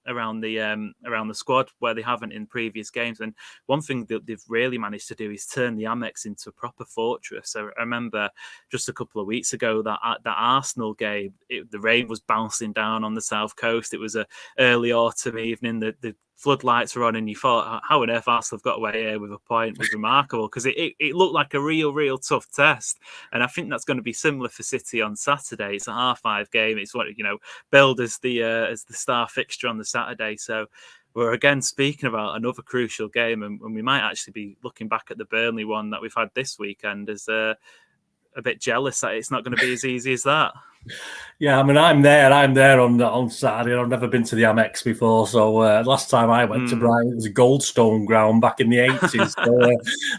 squad where they haven't in previous games. And one thing that they've really managed to do is turn the Amex into a proper fortress. So I remember just a couple of weeks ago that Arsenal game, the rain was bouncing down on the south coast. It was a early autumn evening. The floodlights were on, and you thought, how on earth Arsenal have got away here with a point was remarkable, because it looked like a real tough test. And I think that's going to be similar for City on Saturday. It's a 5:30 game. It's what, billed as the star fixture on the Saturday. So we're again speaking about another crucial game, and we might actually be looking back at the Burnley one that we've had this weekend as a bit jealous that it's not going to be as easy as that. Yeah, I mean, I'm there on Saturday. I've never been to the Amex before, so last time I went to Brighton, it was a Goldstone ground back in the 80s. So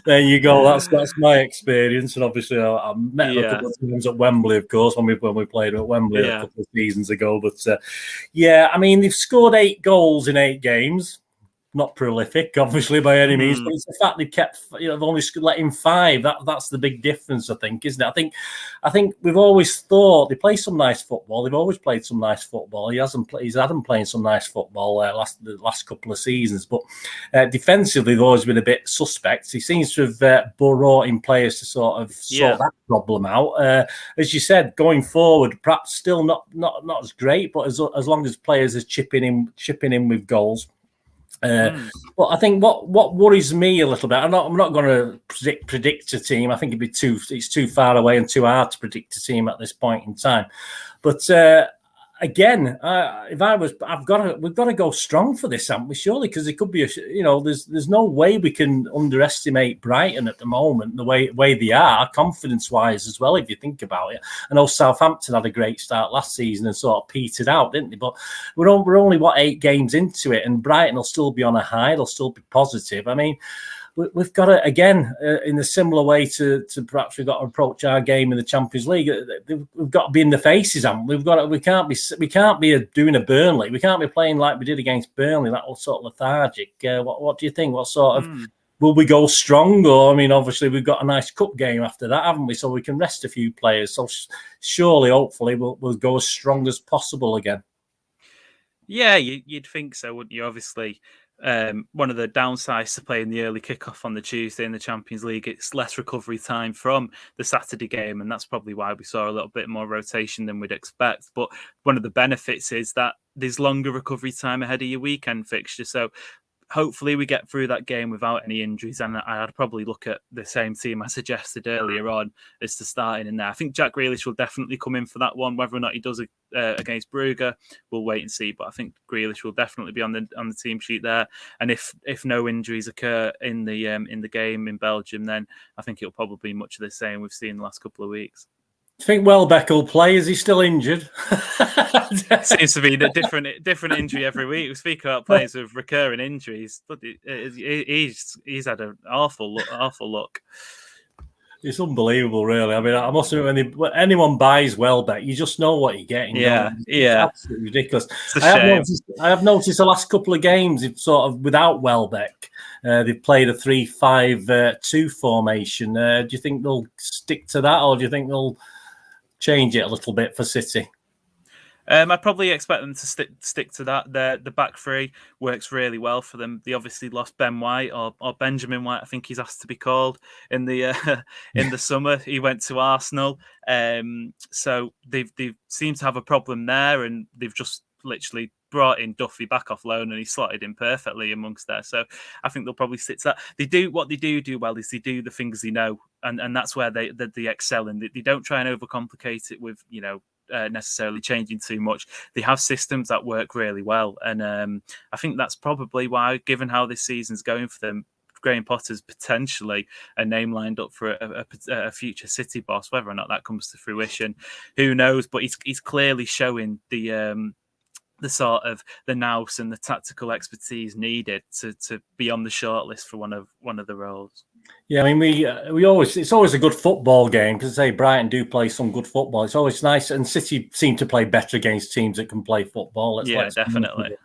there you go. That's my experience, and obviously I met a couple of times at Wembley, of course, when we played at Wembley a couple of seasons ago. But I mean, they've scored 8 goals in 8 games. Not prolific, obviously, by any means, but it's the fact they've kept, they've only let in 5. That's the big difference, I think, isn't it? I think we've always thought they play some nice football. They've always played some nice football. He's had them playing some nice football the last couple of seasons, but defensively, they've always been a bit suspect. He seems to have brought in players to sort of sort that problem out. As you said, going forward, perhaps still not as great, but as long as players are chipping in with goals. But I think what worries me a little bit, I'm not going to predict a team. I think it's too far away and too hard to predict a team at this point in time. But again, we've got to go strong for this, haven't we? Surely, because it could be there's no way we can underestimate Brighton at the moment, the way they are, confidence wise as well. If you think about it, I know Southampton had a great start last season and sort of petered out, didn't they? But we're only 8 games into it, and Brighton will still be on a high. They'll still be positive. I mean, we've got to, again, in a similar way to perhaps we've got to approach our game in the Champions League. We've got to be in the faces, haven't we? We can't be doing a Burnley. We can't be playing like we did against Burnley. That was sort of lethargic. What do you think? What sort of will we go strong? Or, I mean, obviously we've got a nice cup game after that, haven't we? So we can rest a few players. So surely, hopefully, we'll go as strong as possible again. Yeah, you'd think so, wouldn't you? Obviously. One of the downsides to playing the early kickoff on the Tuesday in the Champions League, it's less recovery time from the Saturday game, and that's probably why we saw a little bit more rotation than we'd expect. But one of the benefits is that there's longer recovery time ahead of your weekend fixture, so hopefully we get through that game without any injuries, and I'd probably look at the same team I suggested earlier on as to starting in there. I think Jack Grealish will definitely come in for that one. Whether or not he does against Brugge, we'll wait and see. But I think Grealish will definitely be on the team sheet there. And if no injuries occur in the game in Belgium, then I think it'll probably be much of the same we've seen the last couple of weeks. I think Welbeck will play. Is he still injured? Seems to be a different injury every week. We speak about players with recurring injuries, but he's had an awful look. It's unbelievable, really. I mean, I must admit, when anyone buys Welbeck, you just know what you're getting. Yeah. It's absolutely ridiculous. I have noticed the last couple of games, it's sort of without Welbeck, they've played a 3-5-2 formation. Do you think they'll stick to that, or do you think they'll change it a little bit for City? I'd probably expect them to stick to that. The back three works really well for them. They obviously lost Ben White or Benjamin White, I think he's asked to be called, in the summer. He went to Arsenal, so they've seemed to have a problem there, and they've just literally brought in Duffy back off loan, and he slotted in perfectly amongst there. So I think they'll probably stick to that. What they do well is they do the things they know, and that's where they excel in. They don't try and overcomplicate it with necessarily changing too much. They have systems that work really well, and I think that's probably why, given how this season's going for them, Graham Potter's potentially a name lined up for a future City boss. Whether or not that comes to fruition, who knows? But he's clearly showing the sort of the nous and the tactical expertise needed to be on the shortlist for one of the roles. Yeah, I mean, it's always a good football game, because say Brighton do play some good football. It's always nice, and City seem to play better against teams that can play football. Definitely.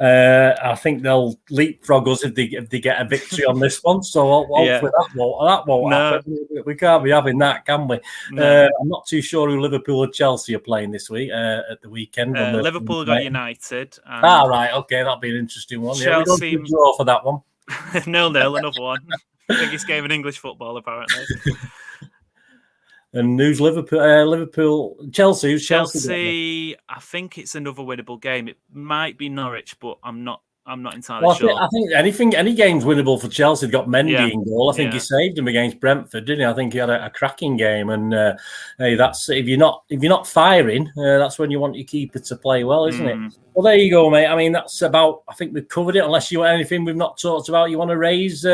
I think they'll leapfrog us if they get a victory on this one. So hopefully that won't happen. We can't be having that, can we? No. I'm not too sure who Liverpool and Chelsea are playing this week at the weekend. Liverpool got United. Right, okay, that'll be an interesting one. Chelsea, we don't draw for that one. 0-0, another one. Biggest game in English football, apparently. And who's Liverpool, Chelsea? Who's Chelsea? I think it's another winnable game. It might be Norwich, but I'm not entirely sure. I think any game's winnable for Chelsea. They've got Mendy in goal. I think he saved them against Brentford, didn't he? I think he had a cracking game. And hey, that's if you're not firing, that's when you want your keeper to play well, isn't it? Well, there you go, mate. I mean, that's about. I think we've covered it. Unless you want anything we've not talked about, you want to raise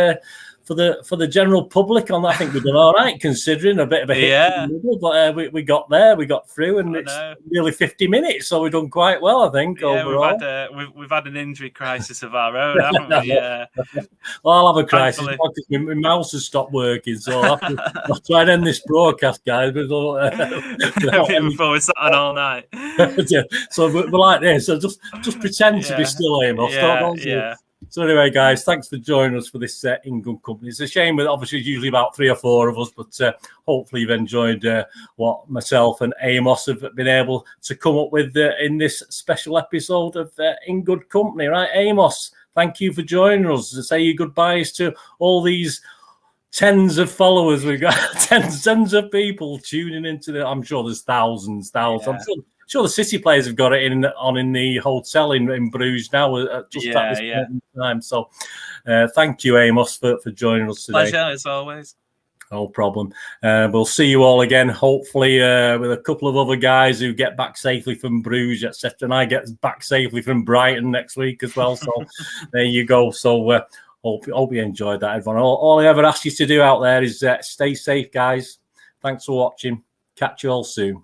for the general public on that. I think we've done all right, considering a bit of a hit in the middle, but we got there, we got through, and it's nearly 50 minutes, so we've done quite well, I think. Overall, we've had an injury crisis of our own, haven't we? Well, I'll have a crisis because my mouse has stopped working, so I'll try and end this broadcast, guys. Before we sat on all night. So we're like this. So just pretend to be still, Amos. So anyway, guys, thanks for joining us for this In Good Company. It's a shame that obviously it's usually about 3 or 4 of us, but hopefully you've enjoyed what myself and Amos have been able to come up with in this special episode of In Good Company. Right, Amos, thank you for joining us. Say your goodbyes to all these tens of followers. We've got tens of people tuning into I'm sure there's thousands. I'm sure the City players have got it in the hotel in Bruges now at this point in time. So thank you, Amos, for joining us today. Pleasure, as always. No problem. We'll see you all again, hopefully with a couple of other guys who get back safely from Bruges, etc. And I get back safely from Brighton next week as well. So there you go. So hope you enjoyed that, everyone. All I ever ask you to do out there is stay safe, guys. Thanks for watching. Catch you all soon.